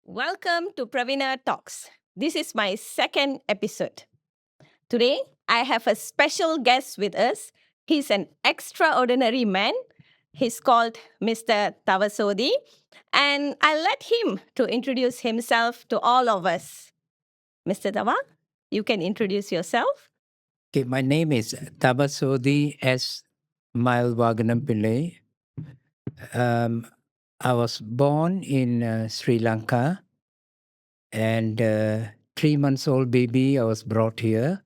Welcome to Pravina Talks. This is my second episode. Today, I have a special guest with us. He's an extraordinary man. He's called Mr. Thava, and I'll let him to introduce himself to all of us. Mr. Thava, you can introduce yourself. Okay, my name is Thava S. Mailwaganam Pillai. I was born in Sri Lanka, and 3 months old baby I was brought here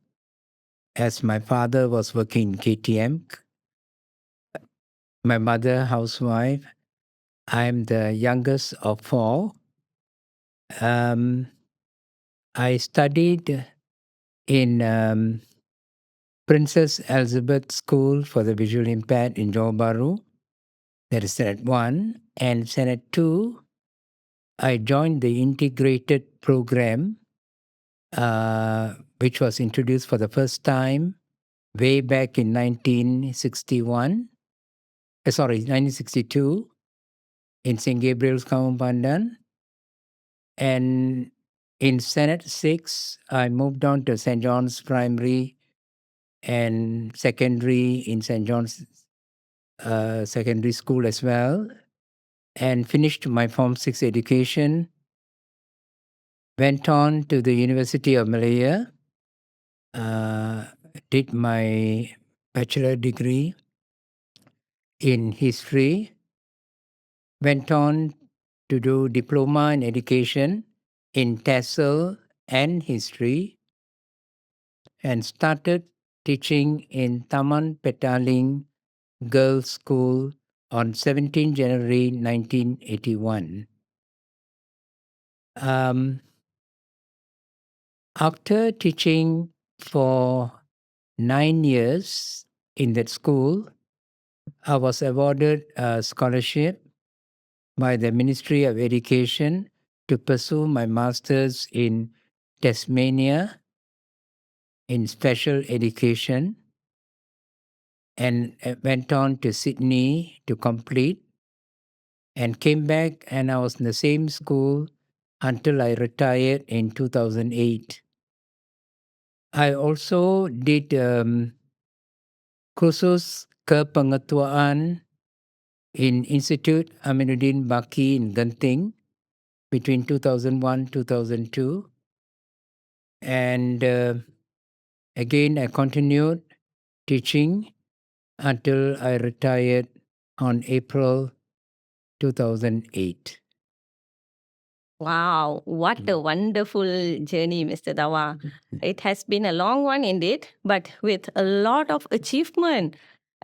as my father was working in KTM. My mother housewife. I'm the youngest of four. I studied in Princess Elizabeth School for the Visually Impaired in Johor Bahru. That is Senate 1. And Senate 2, I joined the integrated program, which was introduced for the first time way back in 1962, in St. Gabriel's Kampung Pandan. And in Senate 6, I moved on to St. John's Primary and Secondary in St. John's Secondary School as well, and finished my Form 6 education. Went on to the University of Malaysia, did my bachelor degree in history, went on to do diploma in education in TESOL and history, and started teaching in Taman Petaling Girls' School on 17 January 1981. After teaching for 9 years in that school, I was awarded a scholarship by the Ministry of Education to pursue my master's in Tasmania in special education, and went on to Sydney to complete, and came back, and I was in the same school until I retired in 2008. I also did kursus kepengetuaan in Institute Aminuddin Baki in Genting between 2001 2002, and again I continued teaching until I retired on April 2008. Wow, what a wonderful journey, Mr. Dawa. It has been a long one indeed, but with a lot of achievement,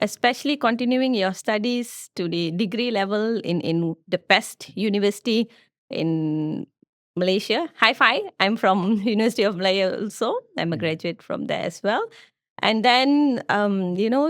especially continuing your studies to the degree level in the best university in Malaysia. Hi Fi, I'm from University of Malaya also. I'm a graduate from there as well. And then,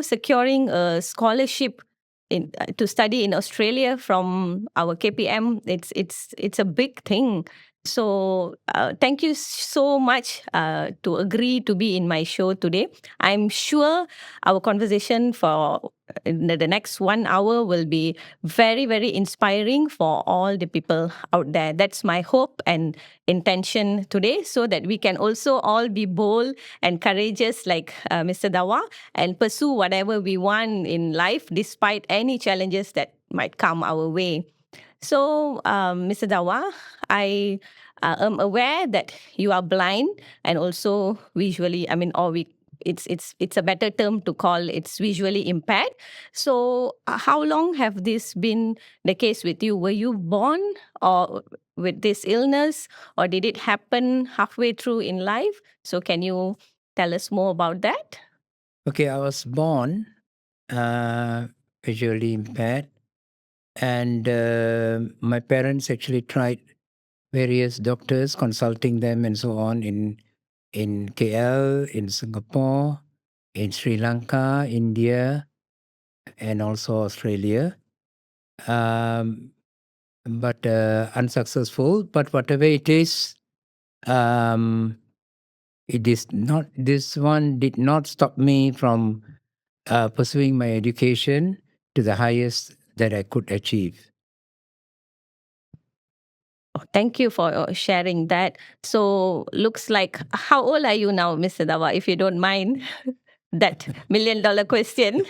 securing a scholarship to study in Australia from our KPM, it's a big thing. So thank you so much to agree to be in my show today. I'm sure our conversation for the next 1 hour will be very, very inspiring for all the people out there. That's my hope and intention today, so that we can also all be bold and courageous like Mr. Dawa and pursue whatever we want in life despite any challenges that might come our way. So, Mr. Dawa, I am aware that you are blind and also visually, I mean, or we it's a better term to call it's visually impaired. So how long have this been the case with you? Were you born or with this illness, or did it happen halfway through in life? So can you tell us more about that? Okay, I was born visually impaired, and my parents actually tried various doctors, consulting them and so on in KL, in Singapore, in Sri Lanka, India, and also Australia. But unsuccessful. But whatever it is, it is not. This one did not stop me from pursuing my education to the highest that I could achieve. Thank you for sharing that. So, looks like, how old are you now, Mr. Dawa, if you don't mind that $1 million question?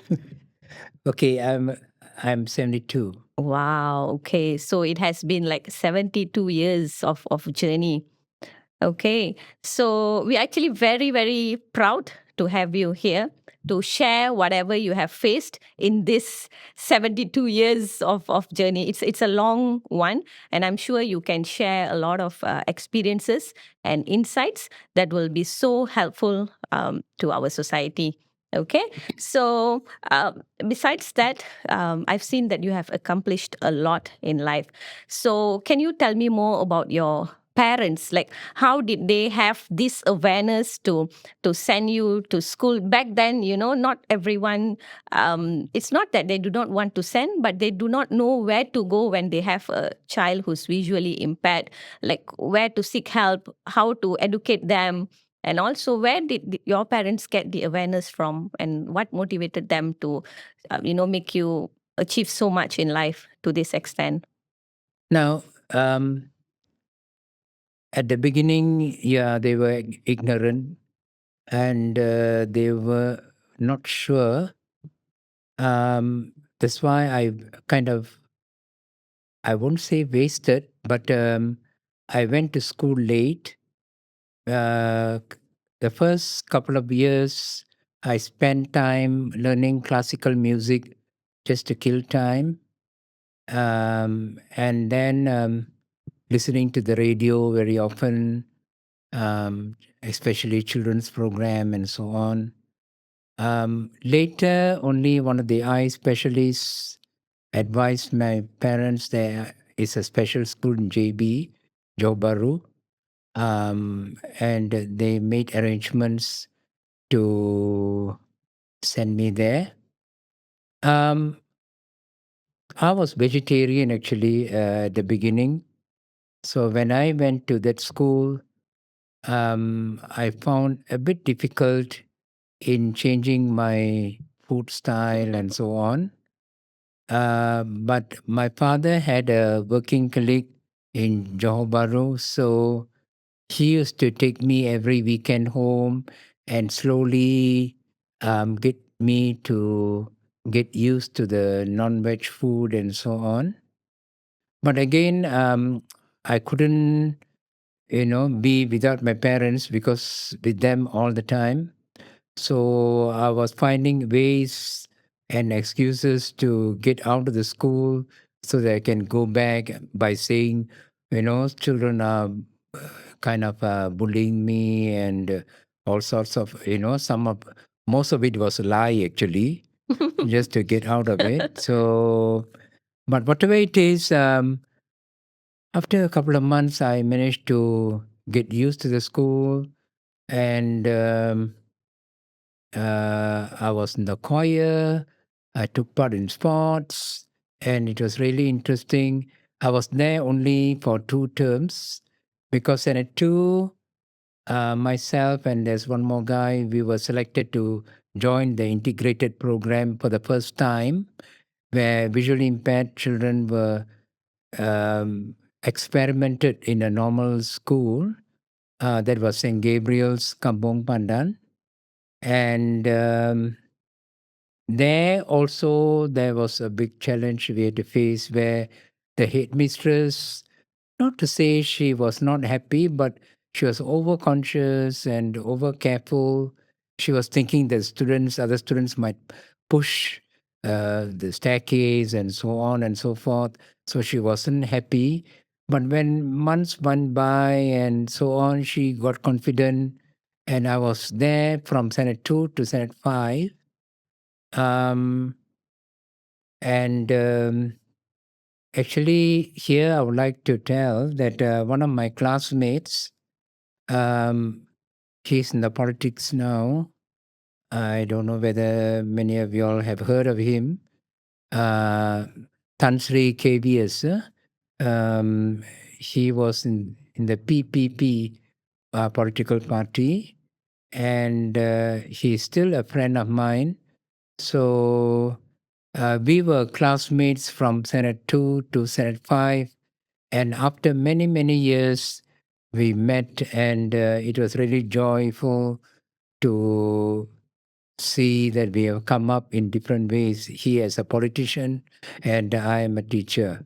Okay, I'm 72. Wow. Okay. So it has been like 72 years of journey. Okay. So we're actually very, very proud to have you here to share whatever you have faced in this 72 years of journey. It's a long one, and I'm sure you can share a lot of experiences and insights that will be so helpful to our society. Okay. So besides that, I've seen that you have accomplished a lot in life. So can you tell me more about your parents? Like, how did they have this awareness to send you to school back then? Not everyone, it's not that they do not want to send, but they do not know where to go when they have a child who's visually impaired, like where to seek help, how to educate them, and also where did your parents get the awareness from, and what motivated them to make you achieve so much in life to this extent? Now, at the beginning, yeah, they were ignorant and they were not sure. That's why I kind of, I won't say wasted, but I went to school late. The first couple of years, I spent time learning classical music just to kill time. And then listening to the radio very often, especially children's program and so on. Later, only one of the eye specialists advised my parents there is a special school in JB, Johor Bahru, and they made arrangements to send me there. Um, I was vegetarian actually at the beginning. So when I went to that school, I found a bit difficult in changing my food style and so on. But my father had a working colleague in Johor Bahru, so he used to take me every weekend home and slowly get me to get used to the non-veg food and so on. But again, I couldn't, be without my parents because with them all the time. So I was finding ways and excuses to get out of the school so that I can go back by saying, children are kind of bullying me and all sorts of, most of it was a lie actually, just to get out of it. So, but whatever it is, after a couple of months, I managed to get used to the school and I was in the choir. I took part in sports, and it was really interesting. I was there only for 2 terms because in at two, myself and there's one more guy, we were selected to join the integrated program for the first time, where visually impaired children were experimented in a normal school. That was St. Gabriel's Kampong Pandan. And there also there was a big challenge we had to face where the headmistress, not to say she was not happy, but she was over conscious and over careful. She was thinking that other students might push the staircase and so on and so forth. So she wasn't happy. But when months went by and so on, she got confident. And I was there from Senate 2 to Senate 5. Um, and actually, here I would like to tell that one of my classmates, um, he's in the politics now. I don't know whether many of you all have heard of him. Tan Sri KBS. He was in the PPP political party, and he's still a friend of mine. So we were classmates from Senate 2 to Senate 5, And after many, many years, we met, and it was really joyful to see that we have come up in different ways. He as a politician, and I am a teacher.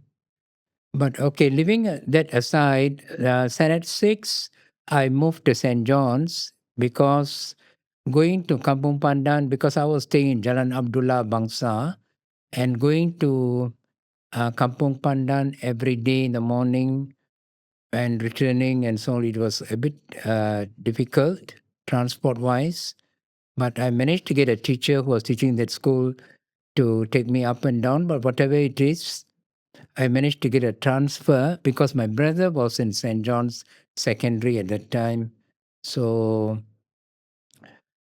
But okay, leaving that aside, Senate 6, I moved to St. John's because going to Kampung Pandan, because I was staying in Jalan Abdullah Bangsa, and going to Kampung Pandan every day in the morning and returning and so on, it was a bit difficult transport wise. But I managed to get a teacher who was teaching that school to take me up and down. But whatever it is, I managed to get a transfer because my brother was in St. John's Secondary at that time. So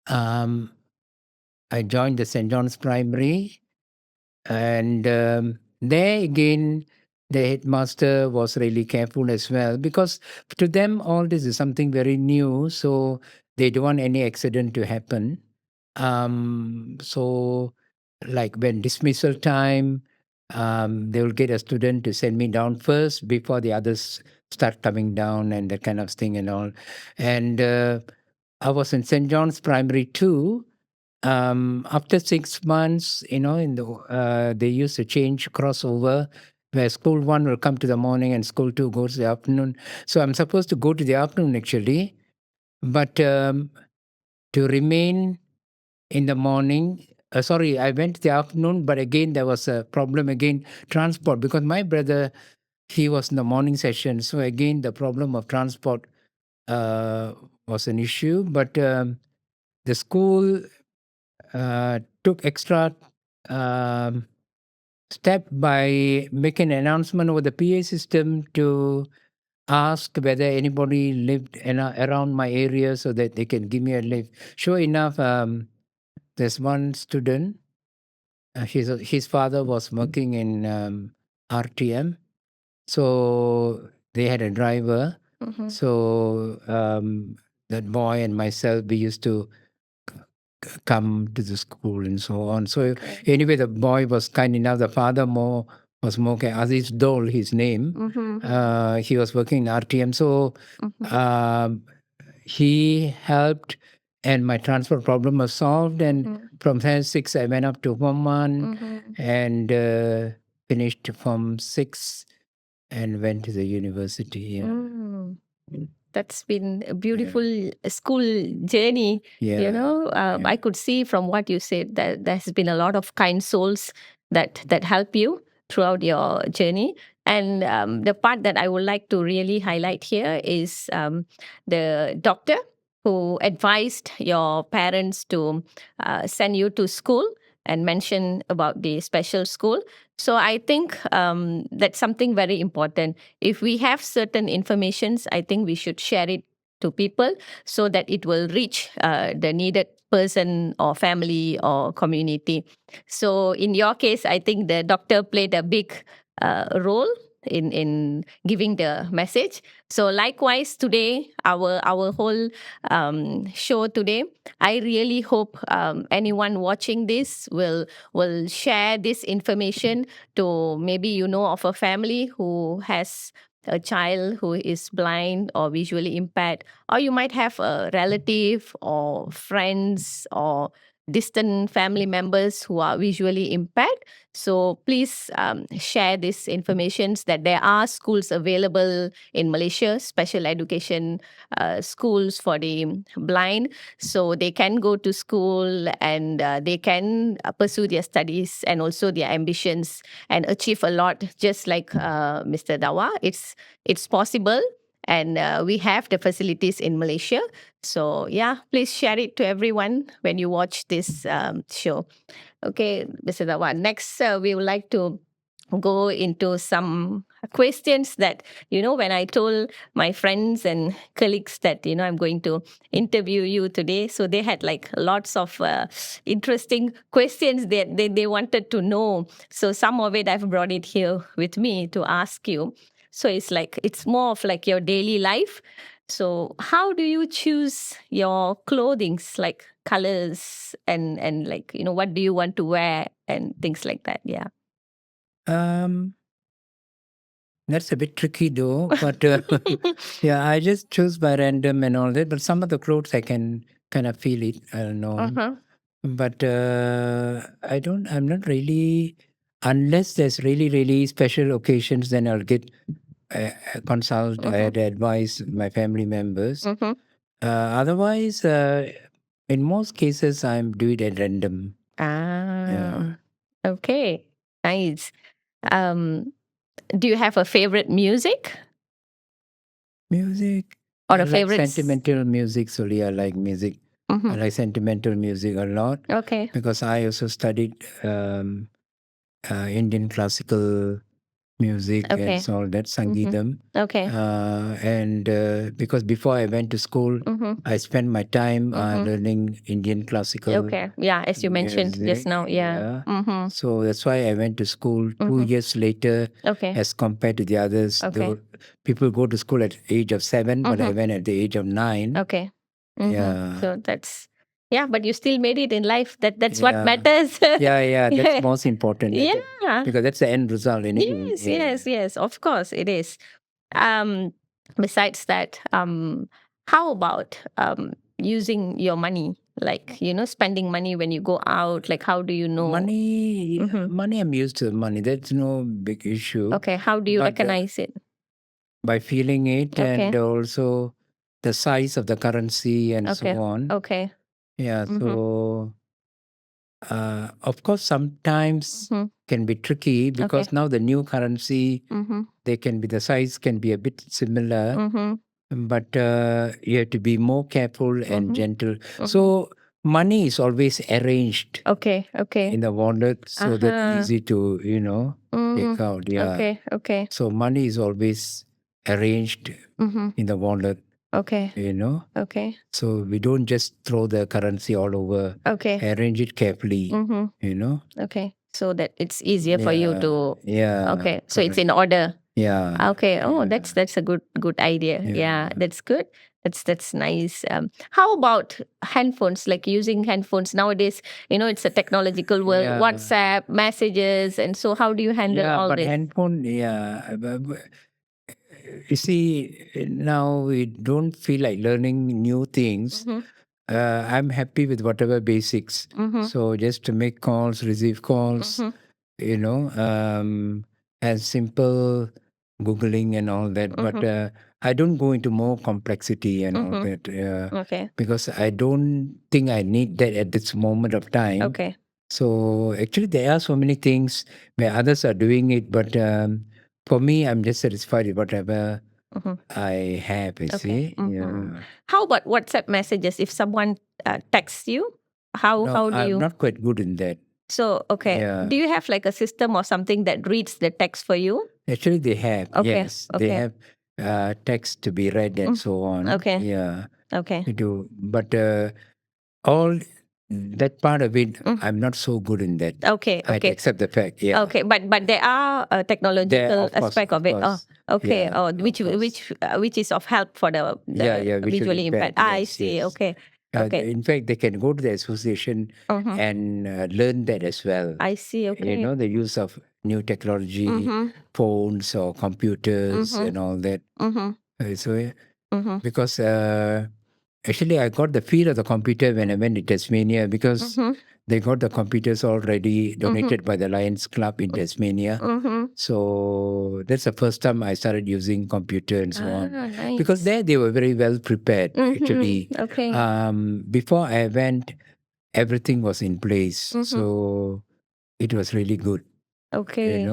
I joined the St. John's Primary, and there again, the headmaster was really careful as well because to them, all this is something very new. So they don't want any accident to happen. So, like when dismissal time, they will get a student to send me down first before the others start coming down and that kind of thing and all. And I was in St. John's Primary too. After 6 months, in they used to change crossover where school one will come to the morning and school two goes to the afternoon. So I'm supposed to go to the afternoon actually, but to remain in the morning. Sorry, I went to the afternoon, but again there was a problem again, transport, because my brother, he was in the morning session. So again, the problem of transport was an issue. But the school took extra um, step by making an announcement over the PA system to ask whether anybody lived around my area so that they can give me a lift. Sure enough, there's one student. His father was working in RTM, so they had a driver. So that boy and myself, we used to come to the school and so on. So anyway, the boy was kind enough. The father was more Aziz Dole, his name. He was working in RTM, so he helped, and my transfer problem was solved. And from Form 6, I went up to Form 1 and finished Form 6 and went to the university. Yeah. That's been a beautiful school journey. I could see from what you said that there's been a lot of kind souls that help you throughout your journey. And the part that I would like to really highlight here is the doctor who advised your parents to send you to school and mention about the special school. So I think that's something very important. If we have certain informations, I think we should share it to people so that it will reach the needed person or family or community. So in your case, I think the doctor played a big role in giving the message. So likewise today, our whole show today, I really hope anyone watching this will share this information to maybe of a family who has a child who is blind or visually impaired, or you might have a relative or friends or distant family members who are visually impaired. So please share this information that there are schools available in Malaysia, special education schools for the blind, so they can go to school and they can pursue their studies and also their ambitions and achieve a lot, just like Mr. Dawa. It's possible, and we have the facilities in Malaysia. So yeah, please share it to everyone when you watch this show. Okay, Mr. Dawa. Next, we would like to go into some questions that, when I told my friends and colleagues that, I'm going to interview you today. So they had like lots of interesting questions that they wanted to know. So some of it I've brought it here with me to ask you. So it's more of like your daily life. So how do you choose your clothings, like colors and like, what do you want to wear and things like that? Yeah. That's a bit tricky though, but yeah, I just choose by random and all that. But some of the clothes I can kind of feel it. I don't know. Uh-huh. But I'm not really, unless there's really, really special occasions, then I'll get consult, I had advise my family members. Mm-hmm. Otherwise, in most cases, I'm doing it at random. Yeah. Okay. Nice. Do you have a favorite music Music. or I a like favorite? sentimental music, Suli. I like music. Mhm. I like sentimental music a lot Okay. because I also studied Indian classical music and Okay. so that Sangeetam. Okay. And because before I went to school, Mm-hmm. I spent my time learning Indian classical Okay. Yeah, as you mentioned just music. now. Yeah. Yeah. Mm-hmm. So that's why I went to school 2 years later, Okay. as compared to the others. Okay. People go to school at age of 7, but I went at the age of 9. Okay. Mm-hmm. Yeah. So that's but you still made it in life. That's what Yeah. matters. Yeah, that's most important. Yeah. Because that's the end result. Yes. Of course, it is. Besides that, how about using your money? Like spending money when you go out. Like how do you know? Money, I'm used to money. That's no big issue. Okay, how do you But recognize it? by feeling it Okay. and also the size of the currency and so Okay. on. Okay. Yeah, so of course, sometimes can be tricky because now the new currency, they can be, the size can be a bit similar, but you have to be more careful and gentle. So money is always arranged Okay. Okay. in the wallet so that easy to, take out. Yeah. Okay. So money is always arranged in the wallet, Okay. Okay. So we don't just throw the currency all over. Okay. Arrange it carefully, Okay. So that it's easier for you to. Yeah. Okay. So it's correct. in order. Yeah. Okay. Oh, that's a good idea. Yeah, that's good. That's nice. How about handphones? Like using handphones nowadays, it's a technological world. Yeah. WhatsApp messages, and so how do you handle all But this? handphone, you see, now we don't feel like learning new things. I'm happy with whatever basics. So just to make calls, receive calls, and simple Googling and all that. But I don't go into more complexity and all that Okay. because I don't think I need that at this moment of time. Okay. So actually, there are so many things where others are doing it, but for me, I'm just satisfied with whatever I have. You see, yeah. How about WhatsApp messages? If someone texts you, how No, do I'm you? not quite good in that. So okay, Yeah. do you have like a system or something that reads the text for you? Actually, they have. Okay, Yes, they have text to be read and so on. Okay. Yeah, Okay. they do. But all that part of it, I'm not so good in that. Okay. I Okay. accept the fact. Yeah. Okay, but there are technological of course, aspect of it. course. Okay. Yeah, of Which course. which is of help for the visually impaired. I Yes, see. yes. Okay. Okay. In fact, they can go to the association and learn that as well. I see. Okay. The use of new technology, phones or computers and all that. So, because actually, I got the feel of the computer when I went to Tasmania because they got the computers already donated by the Lions Club in Tasmania. So that's the first time I started using computer and so on. Nice. Because there they were very well prepared, actually. Okay. Before I went, everything was in place. So it was really good, Okay.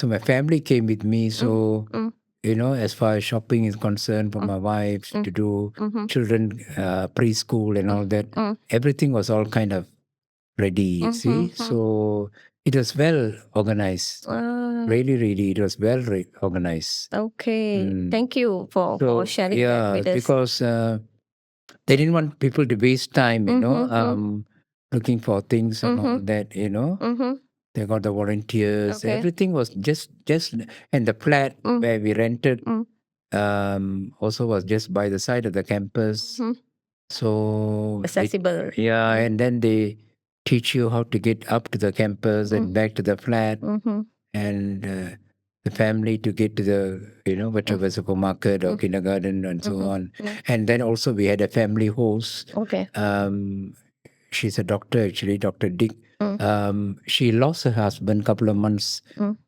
So my family came with me. So, as far as shopping is concerned for my wife to do children preschool and all that, everything was all kind of ready, you see. So it was well organized. Really, really, it was well organized. Okay. Thank you for sharing that Yeah, with us. because they didn't want people to waste time, looking for things and all that, They got the volunteers. Okay. Everything was just, and the flat where we rented also was just by the side of the campus. So Accessible. and then they teach you how to get up to the campus and back to the flat. And the family to get to the whatever supermarket or kindergarten and so on. And then also we had a family host. Okay. She's a doctor actually, Dr. Dick. She lost her husband a couple of months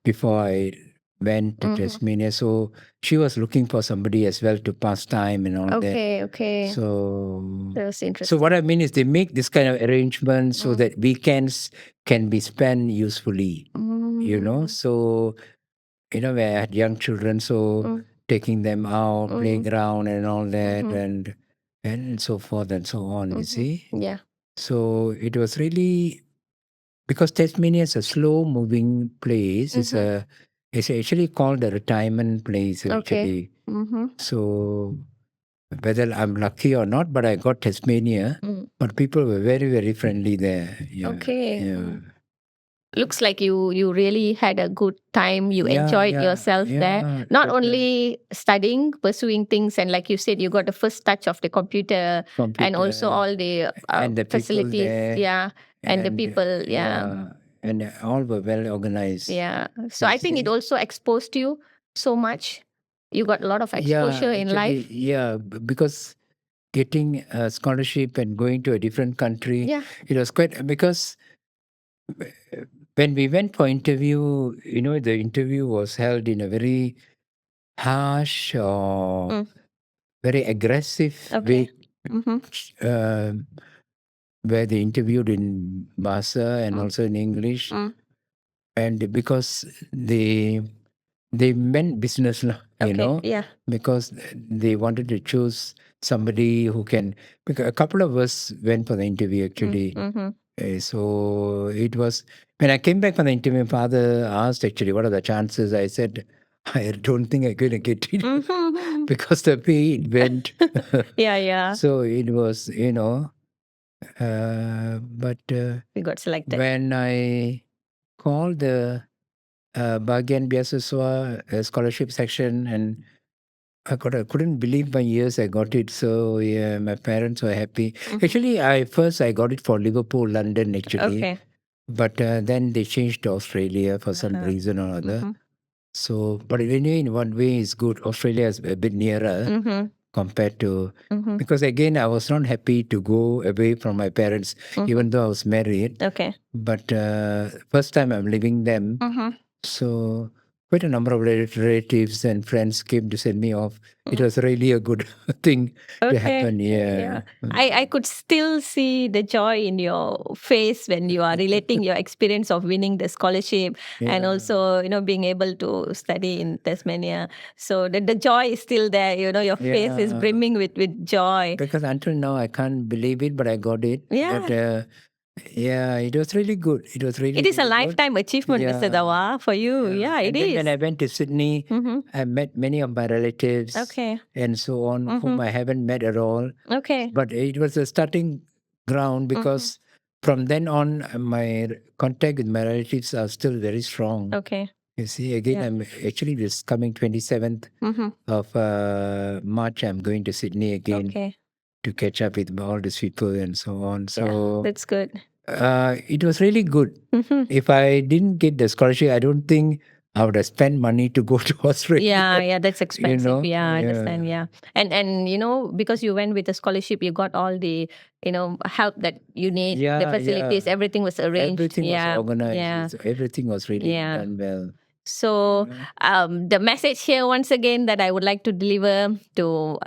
before I went to Tasmania. So she was looking for somebody as well to pass time and all that. Okay. So That was so interesting. what I mean is they make this kind of arrangements so that weekends can be spent usefully. So where I had young children, so taking them out, playground and all that, and so forth and so on. You see. Yeah. So it was really because Tasmania is a slow-moving place. It's actually called a retirement place actually. So whether I'm lucky or not, but I got Tasmania. But people were very, very friendly there. Yeah, Okay. yeah. Looks like you really had a good time. You Yeah, enjoyed yeah, yourself yeah, there. Not definitely. only studying, pursuing things, and like you said, you got the first touch of the computer, and also all the and the people facilities. there, Yeah, and the people. Yeah, and all were well organized. yeah. So I think it also exposed you so much. You got a lot of exposure in life. Yeah, because getting a scholarship and going to a different country, Yeah. it was quite because when we went for interview, the interview was held in a very harsh or very aggressive Okay. way, where they interviewed in Bahasa and also in English, and because they meant business, Okay. Yeah. because they wanted to choose somebody who can. Because a couple of us went for the interview actually. So it was when I came back from the interview, my father asked actually, what are the chances? I said, I don't think I'm going to get it because the way it went. Yeah. So it was, but We got selected. when I called the Bagian Beasiswa scholarship section, and I couldn't believe my ears. I got it. So yeah, my parents were happy. Actually, I got it for Liverpool, London, actually. Okay. But then they changed to Australia for some reason or other. So, but anyway, in one way, it's good. Australia is a bit nearer compared to because again, I was not happy to go away from my parents, even though I was married. Okay. But first time I'm leaving them, so quite a number of relatives and friends came to send me off. It was really a good thing to happen. Yeah. I could still see the joy in your face when you are relating your experience of winning the scholarship and also, being able to study in Tasmania. So the joy is still there, your face is brimming with joy. Because until now, I can't believe it, but I got it. Yeah. But yeah, it was really good. It was really It is a good. lifetime achievement, Mr. Dawa, for you. Yeah, it And then is. when I went to Sydney, I met many of my relatives Okay. and so on, whom I haven't met at all. Okay. But it was a starting ground because from then on, my contact with my relatives are still very strong. Okay. You see, again, I'm actually this coming 27th of March, I'm going to Sydney again to catch up with all these people and so on. So that's good. It was really good. If I didn't get the scholarship, I don't think I would have spent money to go to Australia. Yeah, that's expensive. Yeah, I Yeah. understand. Yeah. And because you went with a scholarship, you got all the, help that you need, the facilities, everything was arranged. Everything was organized. Yeah. So everything was really done well. So the message here once again that I would like to deliver to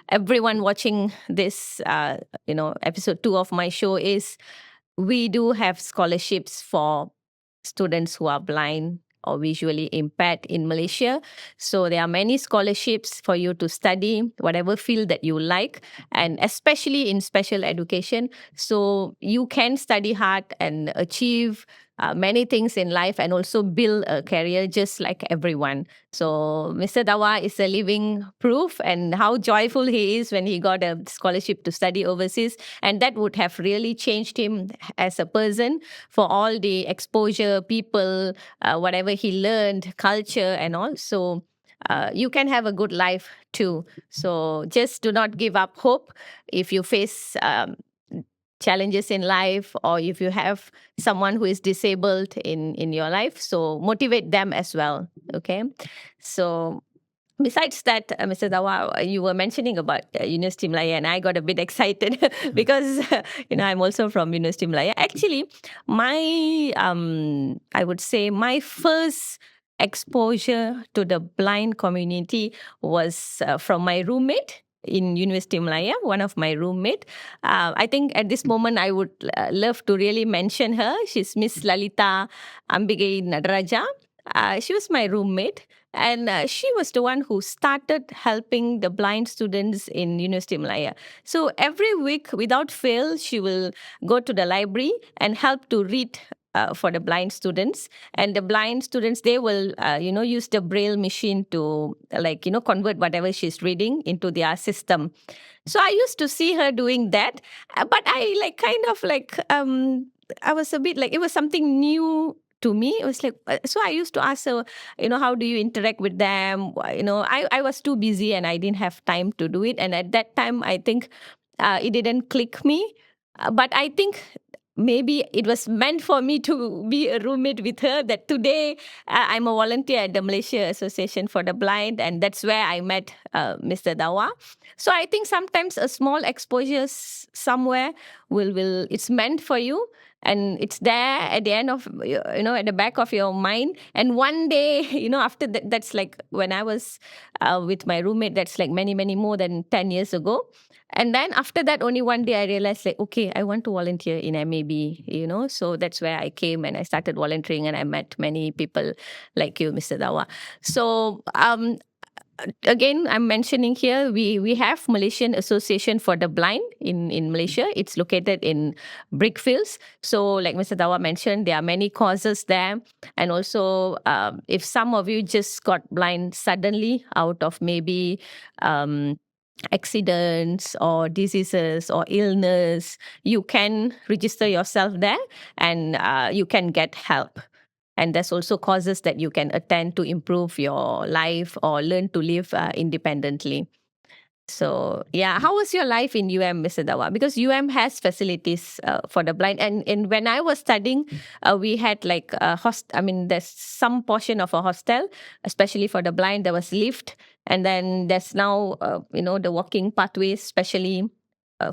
everyone watching this episode 2 of my show is we do have scholarships for students who are blind or visually impaired in Malaysia. So there are many scholarships for you to study whatever field that you like, and especially in special education. So you can study hard and achieve many things in life and also build a career just like everyone. So Mr. Dawa is a living proof and how joyful he is when he got a scholarship to study overseas. And that would have really changed him as a person for all the exposure, people, whatever he learned, culture and all. So you can have a good life too. So just do not give up hope if you face challenges in life, or if you have someone who is disabled in your life, so motivate them as well. Okay, so besides that, Mr. Dawa, you were mentioning about University Malaya, and I got a bit excited because I'm also from University Malaya. Actually, my I would say my first exposure to the blind community was from my roommate in University Malaya, one of my roommate. I think at this moment I would love to really mention her. She's Miss Lalita Ambigai Nadaraja. She was my roommate, and she was the one who started helping the blind students in University of Malaya. So every week, without fail, she will go to the library and help to read for the blind students. And the blind students, they will, use the braille machine to convert whatever she's reading into their system. So I used to see her doing that, but I was a bit like, it was something new to me. It was like, so I used to ask her, how do you interact with them? I was too busy and I didn't have time to do it. And at that time, I think it didn't click me. But I think maybe it was meant for me to be a roommate with her, that today I'm a volunteer at the Malaysia Association for the Blind, and that's where I met Mr. Dawa. So I think sometimes a small exposure somewhere will it's meant for you, and it's there at the end of at the back of your mind. And one day, after that, that's like when I was with my roommate, that's like many more than 10 years ago. And then after that, only one day I realized, like, okay, I want to volunteer in MAB, so that's where I came and I started volunteering, and I met many people like you, Mr. Dawa. So again, I'm mentioning here, we have Malaysian Association for the Blind in Malaysia. It's located in Brickfields. So like Mr. Dawa mentioned, there are many causes there. And also, if some of you just got blind suddenly out of maybe accidents or diseases or illness, you can register yourself there, and you can get help. And there's also causes that you can attend to improve your life or learn to live independently. So yeah, how was your life in Mr. Dawa? Because has facilities for the blind, and when I was studying, we had like a there's some portion of a hostel, especially for the blind. There was lift, and then there's now the walking pathways, especially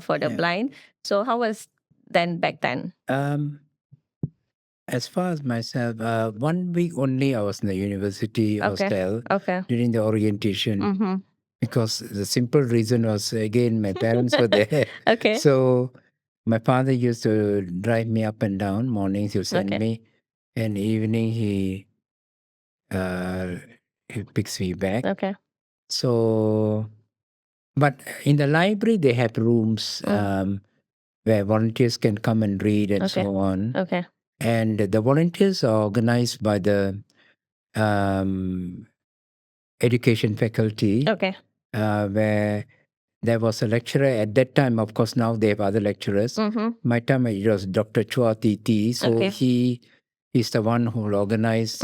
for the blind. So how was then back then? As far as myself, 1 week only I was in the university hostel Okay. during the orientation, Mm-hmm. because the simple reason was, again, my parents were there. Okay. So my father used to drive me up and down. Mornings he'll send me, and evening he picks me back. Okay. So, but in the library they have rooms where volunteers can come and read and so on. Okay. And the volunteers are organized by the education faculty. Okay. Where there was a lecturer at that time. Of course, now they have other lecturers. My time it was Dr. Chua Titi. So he is the one who will organize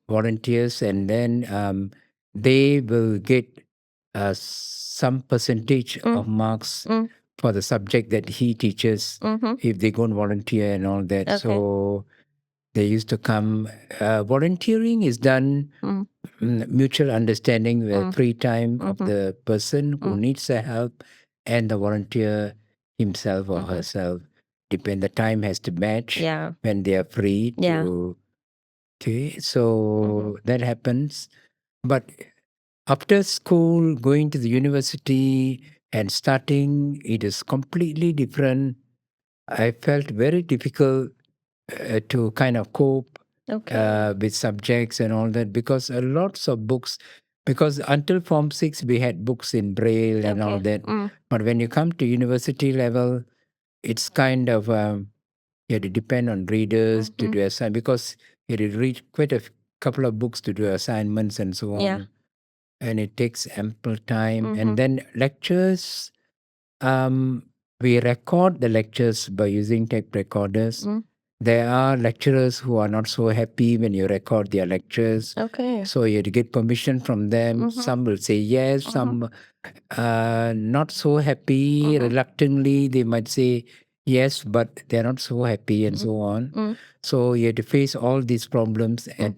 volunteers, and then they will get some percentage of marks for the subject that he teaches if they go and volunteer and all that. Okay. So they used to come. Volunteering is done mutual understanding, with free time of the person who needs the help and the volunteer himself or herself. Depend, the time has to match when they are free to. Okay, so that happens. But after school, going to the university and starting, it is completely different. I felt very difficult to kind of cope with subjects and all that, because lots of books, because until Form 6 we had books in Braille and all that. But when you come to university level, it's kind of, you have to depend on readers to do assignments, because you have to read quite a couple of books to do assignments and so on. And it takes ample time. And then lectures, we record the lectures by using tape recorders. There are lecturers who are not so happy when you record their lectures. Okay. So you have to get permission from them. Some will say yes, some not so happy. Reluctantly, they might say, yes, but they're not so happy and so on. So you have to face all these problems and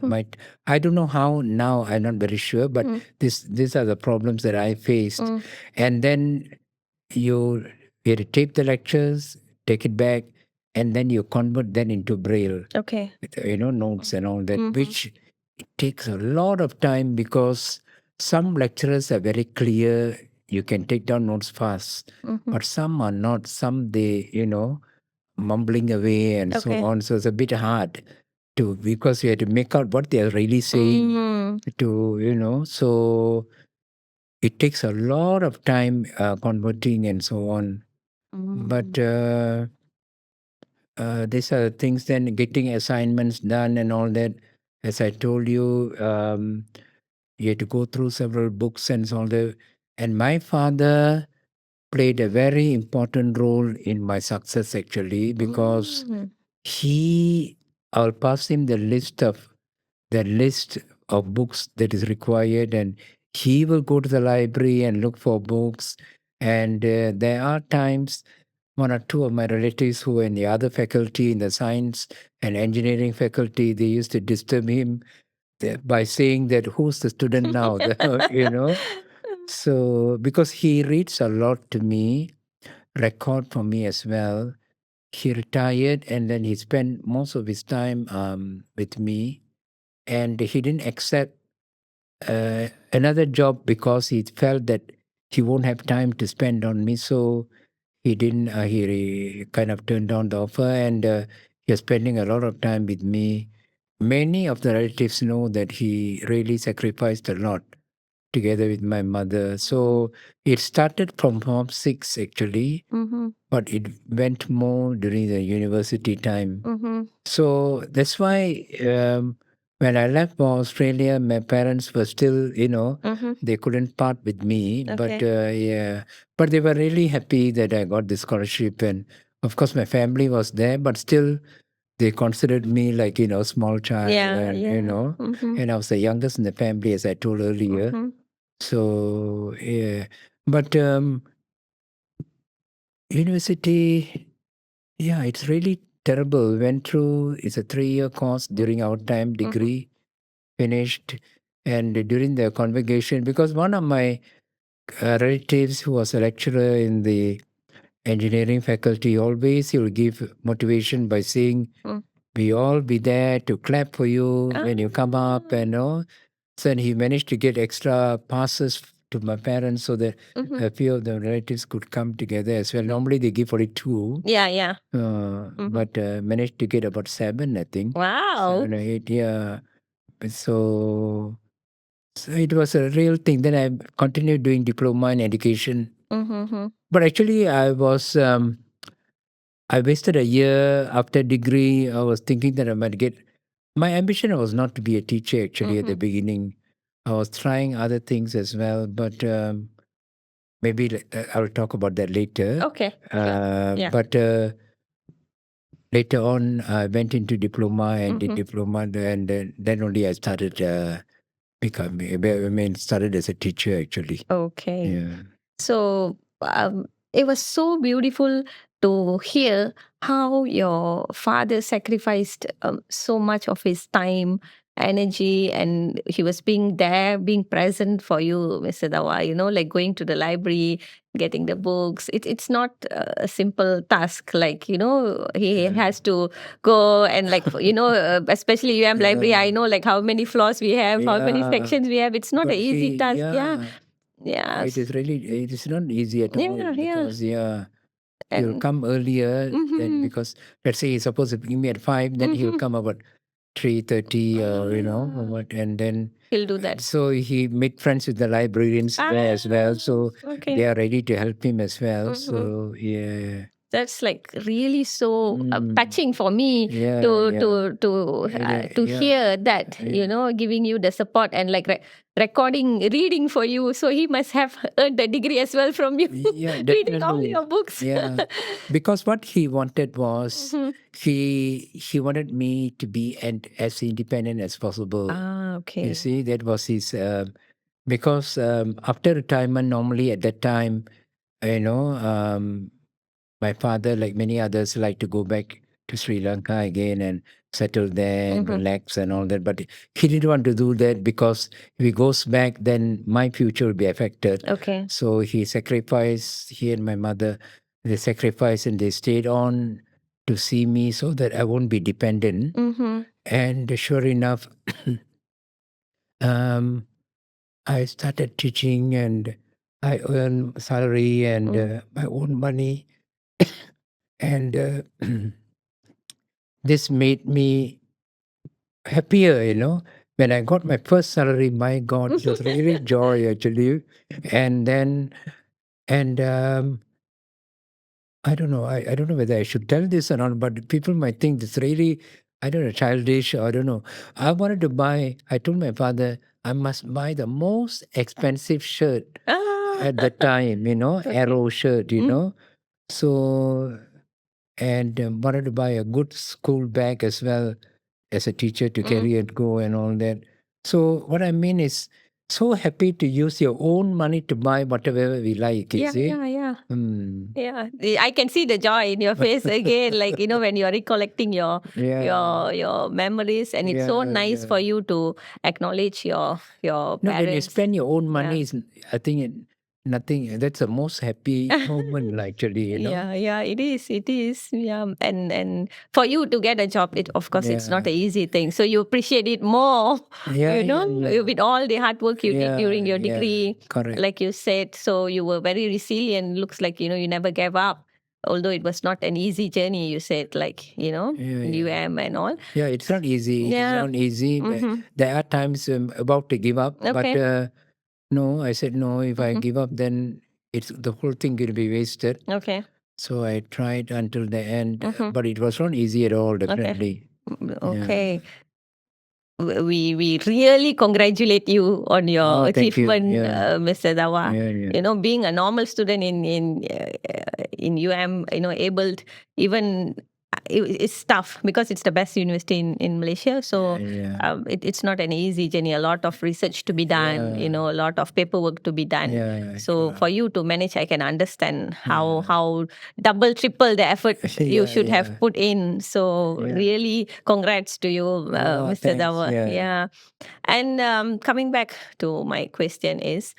I don't know how now, I'm not very sure, but these are the problems that I faced. And then you have to tape the lectures, take it back, and then you convert that into Braille, Okay. with, notes and all that, which it takes a lot of time because some lecturers are very clear. You can take down notes fast, but some are not. Some they, mumbling away and so Okay. on. So it's a bit hard to, because you have to make out what they are really saying to, so it takes a lot of time converting and so on. But these are the things, then getting assignments done and all that. As I told you, you had to go through several books and so on. And my father played a very important role in my success actually, because I'll pass him the list of books that is required, and he will go to the library and look for books. And there are times one or two of my relatives who were in the other faculty, in the science and engineering faculty, they used to disturb him by saying that who's the student now, So because he reads a lot to me, record for me as well. He retired and then he spent most of his time with me, and he didn't accept another job because he felt that he won't have time to spend on me. So he didn't. He kind of turned down the offer, and he was spending a lot of time with me. Many of the relatives know that he really sacrificed a lot together with my mother. So it started from Form 6 actually, but it went more during the university time. So that's why when I left for Australia, my parents were still, they couldn't part with me. But yeah, but they were really happy that I got the scholarship. And of course, my family was there, but still they considered me like, small child. And I was the youngest in the family, as I told earlier. So, yeah. But university, yeah, it's really terrible. Went through, it's a 3-year course during our time, degree, finished. And during the convocation, because one of my relatives who was a lecturer in the engineering faculty, always he will give motivation by saying, we all be there to clap for you when you come up and all. So he managed to get extra passes to my parents so that a few of the relatives could come together as well. Normally they give only 2. Yeah. But managed to get about 7, I think. Wow. 7 or 8, yeah. So it was a real thing. Then I continued doing diploma in education. But actually I wasted a year after degree. I was thinking that I might get. My ambition was not to be a teacher actually at the beginning. I was trying other things as well, but maybe I'll talk about that later. Okay. Sure. Yeah. But later on, I went into diploma and did diploma, and then only I started started as a teacher actually. Okay. Yeah. So it was so beautiful to hear how your father sacrificed so much of his time, energy, and he was being there, being present for you, Mr. Dawa, like going to the library, getting the books. It's not a simple task. Like, he has to go and like, especially UM library, I know like how many floors we have, how many sections we have. It's not an easy task. Yeah. It is really, it is not easy at all because you'll And come earlier than, because let's say he's supposed to bring me at 5, then he'll come about 3:30 or or what, and then he'll do that. so he made friends with the librarians there as well, so they are ready to help him as well. So yeah. That's like really so touching for me to hear that, giving you the support and like recording, reading for you. So he must have earned the degree as well from you. Yeah, reading all definitely. your books. Yeah, because what he wanted was he wanted me to be as independent as possible. Okay. You see, that was his because after retirement, normally at that time, you know, my father, like many others, like to go back to Sri Lanka again and settle there and relax and all that. But he didn't want to do that because if he goes back, then my future will be affected. Okay. So he sacrificed, he and my mother, they sacrificed and they stayed on to see me so that I won't be dependent. Mm-hmm. And sure enough, I started teaching and I earn salary and my own money. And this made me happier, you know. When I got my first salary, my God, it was really joy actually. And then, and I don't know, I don't know whether I should tell this or not, but people might think it's really, I don't know, childish, or I don't know. I wanted to buy, I told my father, I must buy the most expensive shirt at the time, you know, Arrow shirt, you know. So, and wanted to buy a good school bag as well as a teacher to carry and go and all that. So what I mean is, so happy to use your own money to buy whatever we like, you see? Yeah. Mm. Yeah, I can see the joy in your face again, like when you're recollecting your memories, and it's so nice for you to acknowledge your No, parents. when you spend your own money, I think nothing. That's the most happy moment, actually. You know. Yeah, it is. Yeah, and for you to get a job, of course it's not an easy thing. So you appreciate it more, with all the hard work you did during your degree. Correct. Like you said, so you were very resilient. Looks like you never gave up, although it was not an easy journey. You said, like UM and all. Yeah, it's not easy. It's Yeah. not easy. There are times about to give up, but no, I said no. If I give up, then it's the whole thing will be wasted. Okay. So I tried until the end, but it was not easy at all. Definitely. Okay. We really congratulate you on your achievement, Mr. Dawa. Being a normal student in UM, abled, even it's tough because it's the best university in Malaysia. So it's not an easy journey. A lot of research to be done. A lot of paperwork to be done. So for you to manage, I can understand how double, triple the effort you should have put in. So really, congrats to you, Mr. Dawa. Yeah. And coming back to my question is,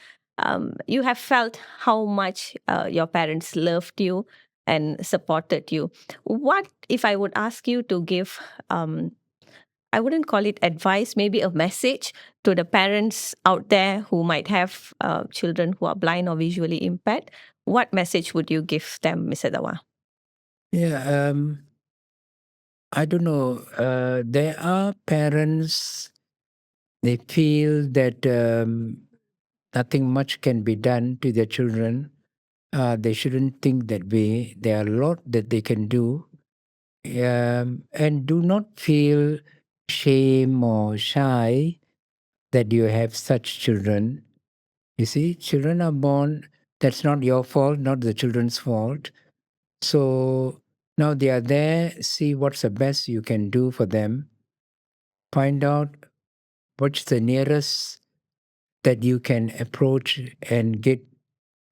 you have felt how much your parents loved you and supported you. What if I would ask you to give, I wouldn't call it advice, maybe a message to the parents out there who might have children who are blind or visually impaired? What message would you give them, Mr. Dawa? Yeah, I don't know. There are parents, they feel that nothing much can be done to their children. They shouldn't think that way. There are a lot that they can do. And do not feel shame or shy that you have such children. You see, children are born, that's not your fault, not the children's fault. So now they are there, see what's the best you can do for them. Find out what's the nearest that you can approach and get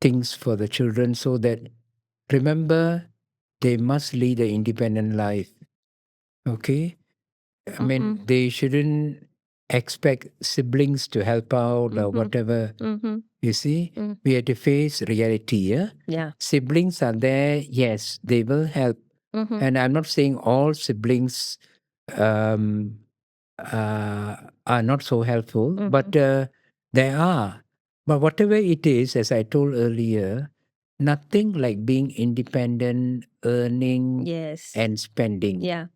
things for the children so that, remember, they must lead an independent life. Okay? I mean, they shouldn't expect siblings to help out or whatever. You see, we have to face reality. Yeah. Siblings are there, yes, they will help. And I'm not saying all siblings um, are not so helpful, but there are. But whatever it is, as I told earlier, nothing like being independent, earning, and spending. Yeah.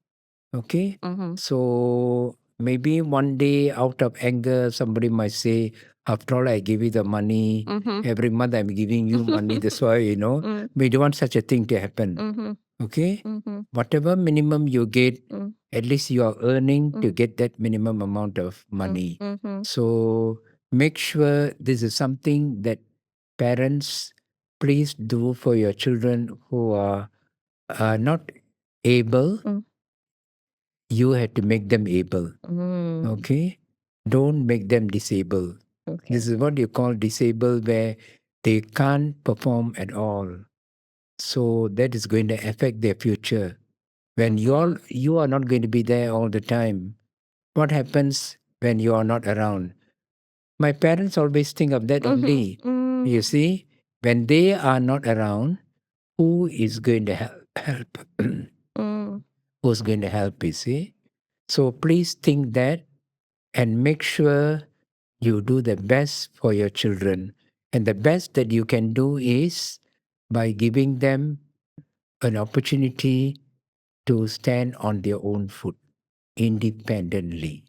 Okay? So maybe one day out of anger, somebody might say, after all, I give you the money. Every month I'm giving you money. That's why, we don't want such a thing to happen. Okay? Whatever minimum you get, at least you are earning to get that minimum amount of money. So make sure this is something that parents please do for your children who are not able. You have to make them able. Okay? Don't make them disabled. Okay. This is what you call disabled, where they can't perform at all. So that is going to affect their future. When you are not going to be there all the time, what happens when you are not around? My parents always think of that only. You see, when they are not around, who is going to help? Who's going to help, you see? So please think that and make sure you do the best for your children. And the best that you can do is by giving them an opportunity to stand on their own foot independently.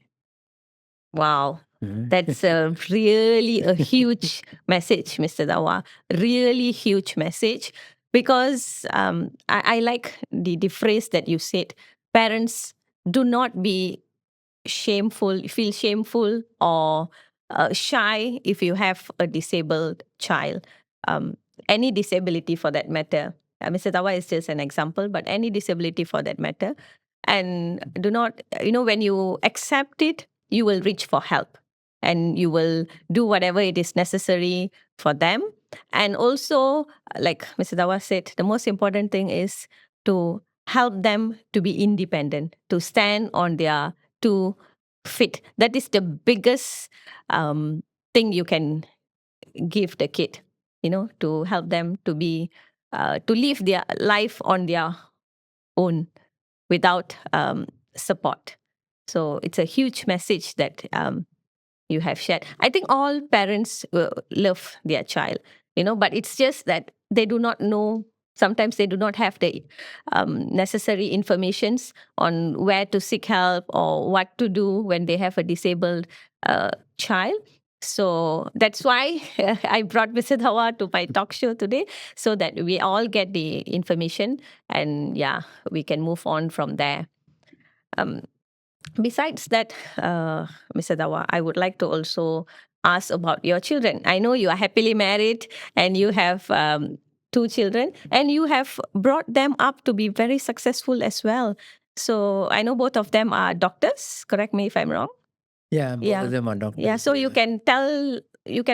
Wow. Mm. That's really a huge message, Mr. Dawa. Really huge message. Because I like the phrase that you said, parents, do not be feel shameful or shy if you have a disabled child, um, any disability for that matter. Mr. Tawa is just an example, but any disability for that matter. And do not, when you accept it, you will reach for help and you will do whatever it is necessary for them. And also, like Mr. Tawa said, the most important thing is to help them to be independent, to stand on their two feet. That is the biggest thing you can give the kid, to help them to be to live their life on their own without support. So it's a huge message that you have shared. I think all parents love their child, but it's just that they do not know. Sometimes they do not have the necessary informations on where to seek help or what to do when they have a disabled child. So that's why I brought Mr. Dhawa to my talk show today, so that we all get the information and we can move on from there. Besides that, Mr. Dawa, I would like to also ask about your children. I know you are happily married and you have two children, and you have brought them up to be very successful as well. So I know both of them are doctors. Correct me if I'm wrong. Yeah, both Yeah. of them are doctors. Yeah. So you can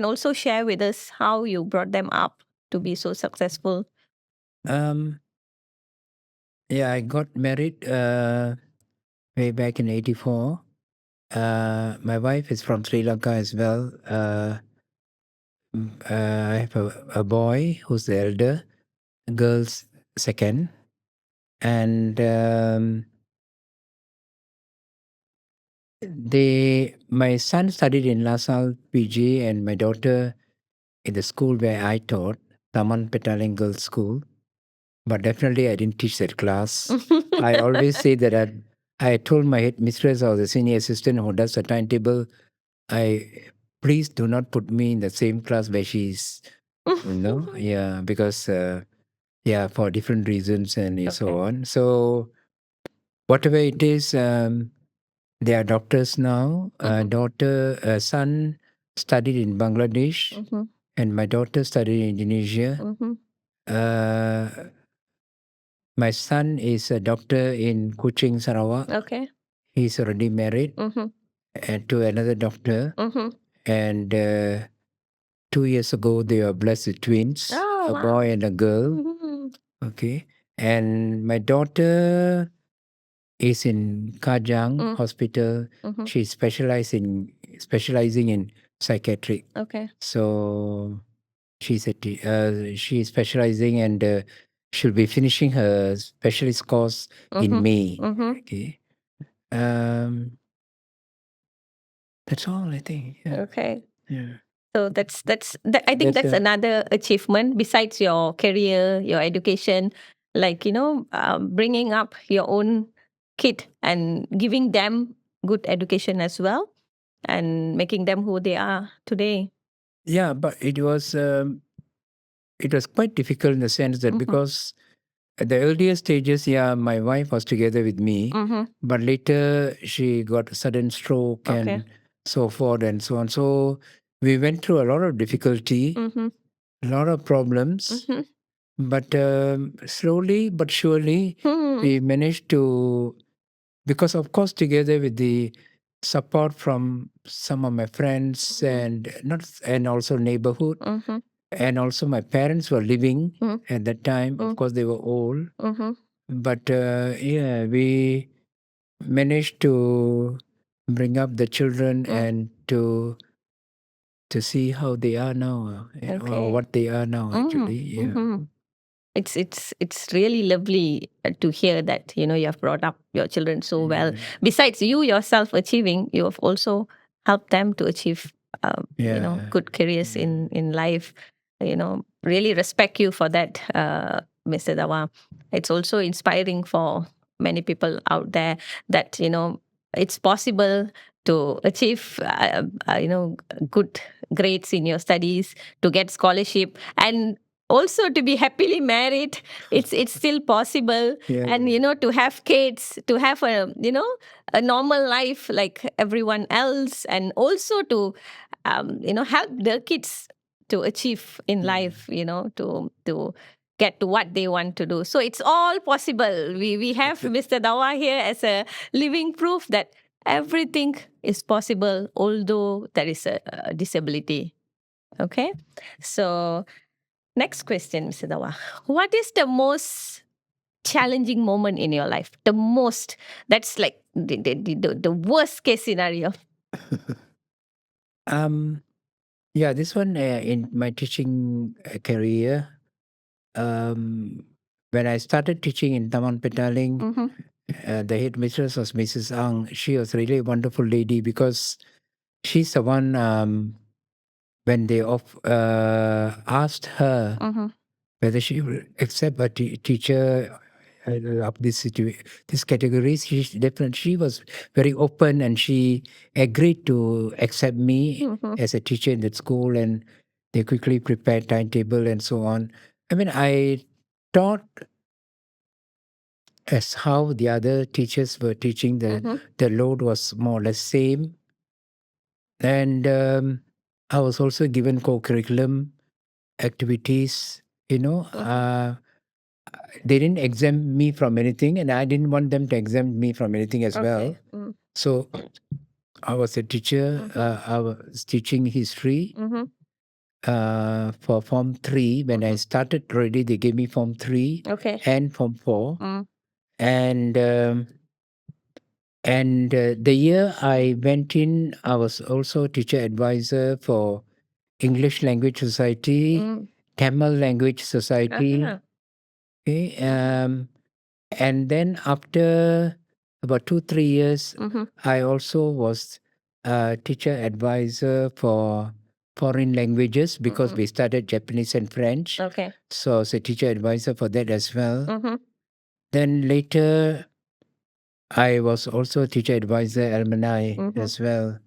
also share with us how you brought them up to be so successful. Yeah, I got married way back in '84. My wife is from Sri Lanka as well. I have a boy who's the elder, girls second, and my son studied in LaSalle PG, and my daughter in the school where I taught, Taman Petaling Girls School. But definitely, I didn't teach that class. I always say that I told my head mistress or the senior assistant who does the timetable, please do not put me in the same class where she's, because for different reasons and so on. So whatever it is, they are doctors now. Son studied in Bangladesh, and my daughter studied in Indonesia. Uh, my son is a doctor in Kuching, Sarawak. Okay. He's already married to another doctor. And 2 years ago, they were blessed with twins, Oh, a wow. boy and a girl. Okay. And my daughter is in Kajang Hospital. She's specializing in psychiatric. Okay. So she's she's specializing, and she'll be finishing her specialist course in May. Okay. That's all, I think. Yeah. Okay. Yeah. So I think that's another achievement besides your career, your education, like bringing up your own kid and giving them good education as well, and making them who they are today. Yeah, but it was quite difficult in the sense that because at the earlier stages, my wife was together with me, but later she got a sudden stroke and so forth and so on. So we went through a lot of difficulty, a lot of problems, but slowly but surely we managed to, because of course together with the support from some of my friends and also neighborhood, and also my parents were living Mm. at that time. Of course, they were old, Mhm. but yeah, we managed to bring up the children and to see how they are now, or Okay. what they are now. Actually, yeah. Mhm. It's really lovely to hear that you have brought up your children so well. Besides you yourself achieving, you have also helped them to achieve good careers in life. Really respect you for that, Mr. Dawa. It's also inspiring for many people out there that it's possible to achieve good grades in your studies, to get scholarship, and also to be happily married. It's still possible. Yeah. And to have kids, to have a normal life like everyone else, and also to help the kids to achieve in life, to get to what they want to do. So it's all possible. We have Mr. Dawa here as a living proof that everything is possible, although there is a disability. Okay, so next question, Mr. Dawa. What is the most challenging moment in your life? The most, that's like the worst case scenario. Yeah, this one in my teaching career, when I started teaching in Taman Petaling, the headmistress was Mrs. Ang. She was really a wonderful lady because she's the one, when they asked her whether she will accept a teacher of this categories, she was very open, and she agreed to accept me as a teacher in that school, and they quickly prepared timetable and so on. I mean, I taught as how the other teachers were teaching. The load was more or less same, and I was also given co-curriculum activities. They didn't exempt me from anything, and I didn't want them to exempt me from anything as well. So I was a teacher. I was teaching history for Form 3. When I started already, they gave me Form 3 Okay. and Form 4. And the year I went in, I was also teacher advisor for English Language Society, Tamil Language Society. Okay. And then after about 2-3 years, I also was teacher advisor for foreign languages because we studied Japanese and French. Okay. So I was a teacher advisor for that as well. Then later, I was also a teacher advisor alumni as well.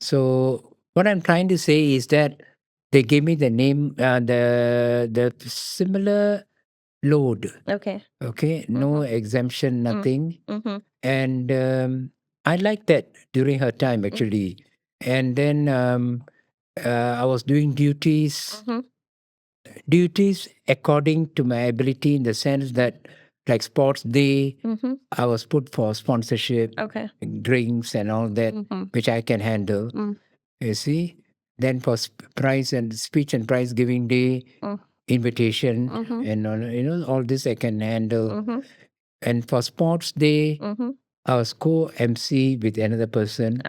So what I'm trying to say is that they gave me the name, the similar load. Okay. Okay, no exemption, nothing. And I liked that during her time, actually. And then I was doing duties according to my ability, in the sense that, like sports day, I was put for sponsorship, Okay. drinks and all that, which I can handle. You see? Then for prize and speech and prize giving day, invitation, and all this I can handle. And for sports day, I was co-MC with another person.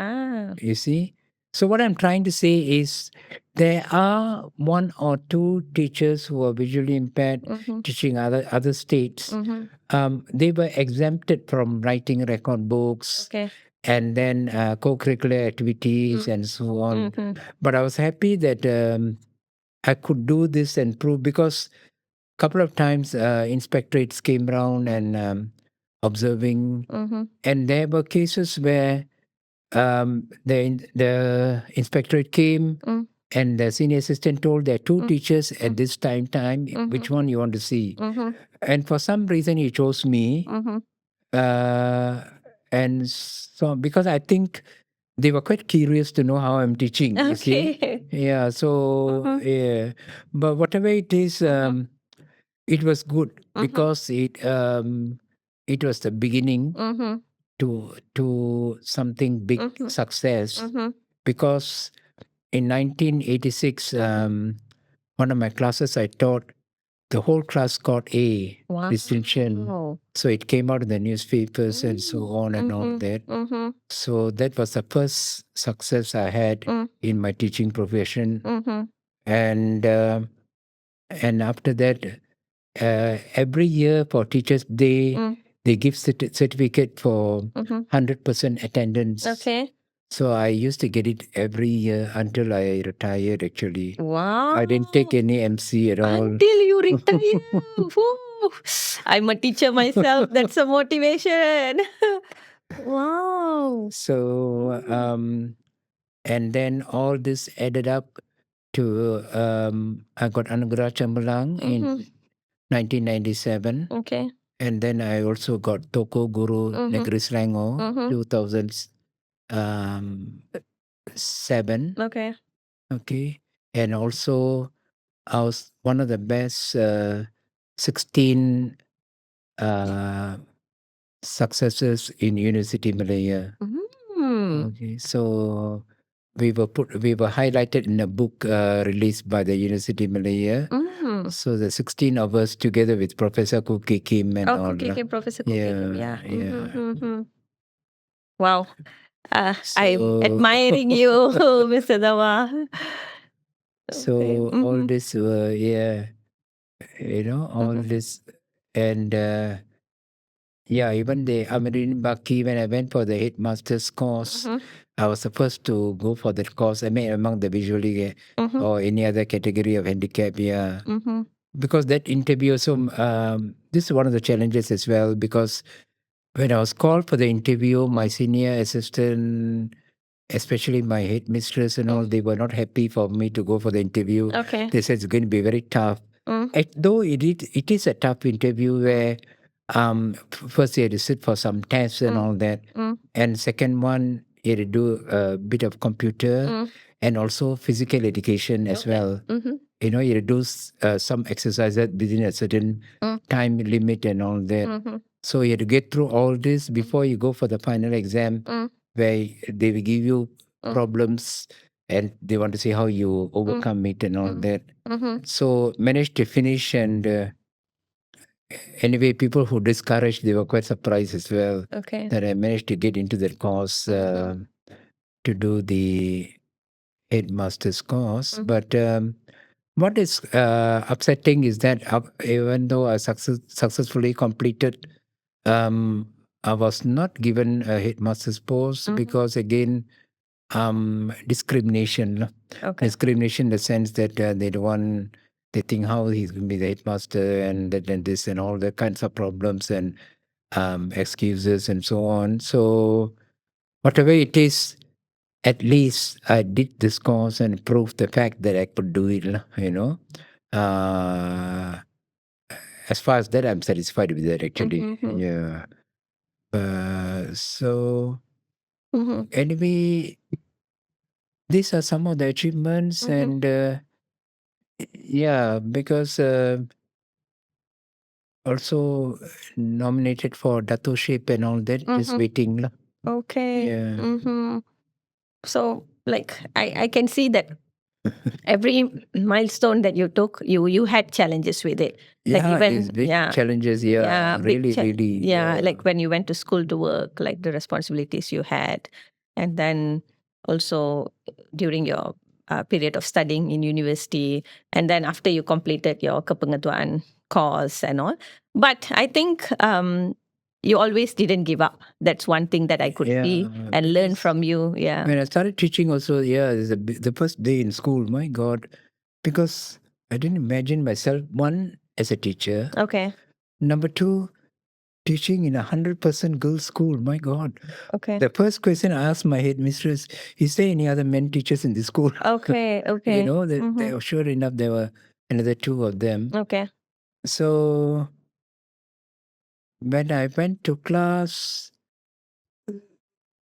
You see? So what I'm trying to say is there are one or two teachers who are visually impaired teaching other states. They were exempted from writing record books. Okay. And then co-curricular activities and so on. But I was happy that I could do this and prove, because a couple of times inspectorates came around and observing, and there were cases where the inspectorate came and the senior assistant told there are two teachers at this time, which one you want to see? And for some reason he chose me. And so, because I think they were quite curious to know how I'm teaching. You see? Okay. Yeah. So yeah, but whatever it is, it was good because it was the beginning to something big success. Because in 1986, one of my classes I taught, the whole class got A distinction. Wow. So it came out in the newspapers and so on and all Mhm, that. mhm, So that was the first success I had in my teaching profession. mhm, And after that, every year for Teachers' Day, they give certificate for 100% attendance. Okay. So I used to get it every year until I retired, actually. Wow. I didn't take any MC at all. Until you retire. Woo. I'm a teacher myself. That's a motivation. Wow. So, and then all this added up to, I got Anugerah Chambalang in 1997. Okay. And then I also got Toko Guru Negeri Selangor, 2007. Okay. Okay. And also, I was one of the best 16 successes in University Malaya. Okay. So we were highlighted in a book released by the University Malaya. So the 16 of us together with Professor Kuki Kim and all. Kuki Kim, Professor Kuki Kim. Yeah. Yeah. Wow. I'm So- admiring you, Mr. Dawa. So all this were, all this. And even the Amarin Baki, when I went for the headmaster's course, I was the first to go for that course. I mean, among the visually or any other category of handicap, because that interview, so this is one of the challenges as well, because when I was called for the interview, my senior assistant, especially my headmistress and all, they were not happy for me to go for the interview. Okay. They said it's going to be very tough. Though it is a tough interview where first you had to sit for some tests and all that. And second one, you had to do a bit of computer and also physical education as well. You had to do some exercises within a certain time limit and all that. So you had to get through all this before you go for the final exam, where they will give you problems and they want to see how you overcome it and all that. So managed to finish, and anyway, people who discouraged, they were quite surprised as well that I managed to get into that course to do the headmaster's course. But what is upsetting is that even though I successfully completed, I was not given a headmaster's post because, again, discrimination. Discrimination in the sense that they don't want, they think how he's going to be the headmaster and that and this and all the kinds of problems and excuses and so on. So whatever it is, at least I did this course and proved the fact that I could do it. Uh, as far as that, I'm satisfied with that, actually. Yeah. So anyway, these are some of the achievements, and because also nominated for Datoship and all that, just waiting. Lah. Okay. Yeah. So, I can see that every milestone that you took, you had challenges with it. It's big challenges. Really. Like when you went to school to work, like the responsibilities you had, and then also during your period of studying in university, and then after you completed your kepengetuaan course and all. But I think you always didn't give up. That's one thing that I could see and learn from you. Yeah. When I started teaching also, the first day in school, my God, because I didn't imagine myself, one, as a teacher. Okay. Number two, teaching in 100% girls' school. My God. Okay. The first question I asked my headmistress, is there any other men teachers in the school? Okay. Sure enough, there were another two of them. Okay. So when I went to class,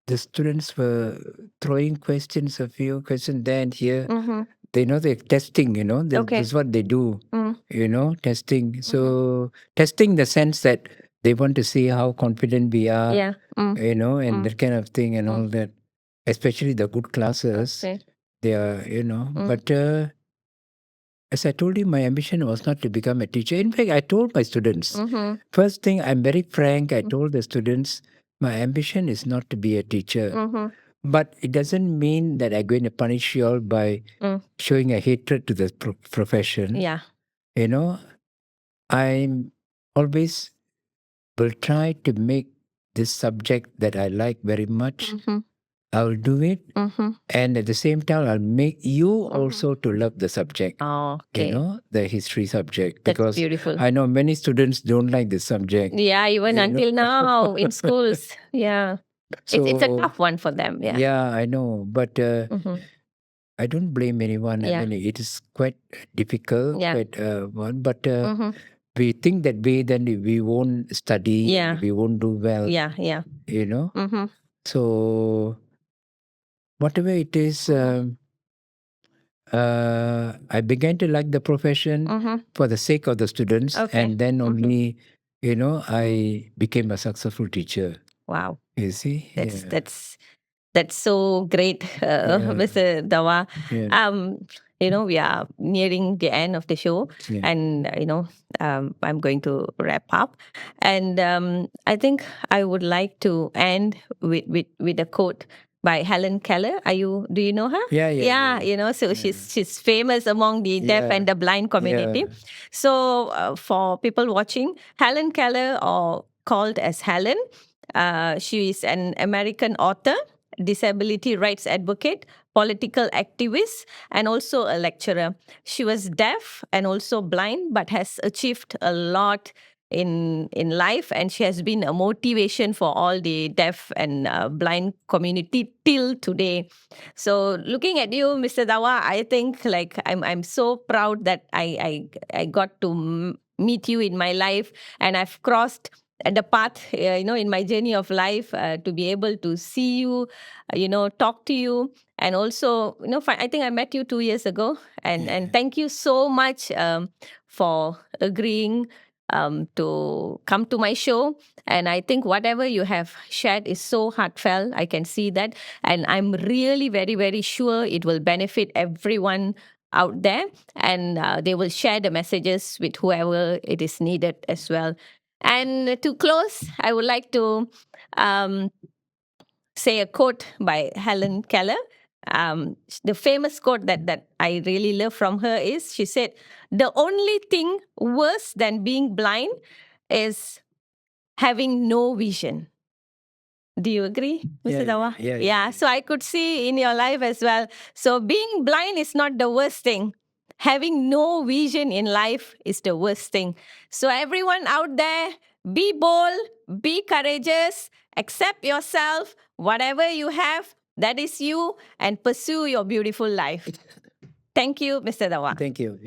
the students were throwing questions, a few questions there and here. They know they're testing, that's what they do, testing. So testing the sense that they want to see how confident we are, and that kind of thing and all that. Especially the good classes, they are, but as I told you, my ambition was not to become a teacher. In fact, I told my students, Mm-hmm. first thing, I'm very frank, I told the students, my ambition is not to be a teacher. Mm-hmm. But it doesn't mean that I'm going to punish you all by showing a hatred to the profession. Yeah. You know, I'm always will try to make this subject that I like very much. Mm-hmm. I'll do it. Mm-hmm. And at the same time, I'll make you also to love the subject. Oh, okay. You know, the history subject. That's Because beautiful. I know many students don't like this subject. Yeah, even until now in schools. Yeah. So, it's a tough one for them. Yeah. Yeah, I know. But I don't blame anyone. Yeah. I mean, it is quite difficult, Yeah. quite one. But we think that way, then we won't study, Yeah. we won't do well. Yeah. Yeah. You know. Mm-hmm. So whatever it is, I began to like the profession for the sake of the students, Okay. and then only, you know, I became a successful teacher. Wow. You see, That's so great, Mr. Dawa. Yeah. You know, we are nearing the end of the show, Yeah. and you know, I'm going to wrap up. And I think I would like to end with a quote by Helen Keller. Do you know her? Yeah. You know, so she's famous among the deaf and the blind community. Yeah. So for people watching, Helen Keller, or called as Helen, she is an American author, disability rights advocate, political activist, and also a lecturer. She was deaf and also blind, but has achieved a lot in life, and she has been a motivation for all the deaf and blind community till today. So looking at you, Mr. Dawa, I think like I'm so proud that I got to meet you in my life, and I've crossed the path, you know, in my journey of life, to be able to see you, you know, talk to you, and also, you know, I think I met you 2 years ago, and thank you so much for agreeing to come to my show. And I think whatever you have shared is so heartfelt. I can see that, and I'm really very, very sure it will benefit everyone out there, and they will share the messages with whoever it is needed as well. And to close, I would like to say a quote by Helen Keller. The famous quote that I really love from her is, she said, "The only thing worse than being blind is having no vision." Do you agree, Mr. Dawa? Yeah. So I could see in your life as well. So being blind is not the worst thing. Having no vision in life is the worst thing. So everyone out there, be bold, be courageous, accept yourself, whatever you have, that is you, and pursue your beautiful life. Thank you, Mr. Dawa. Thank you.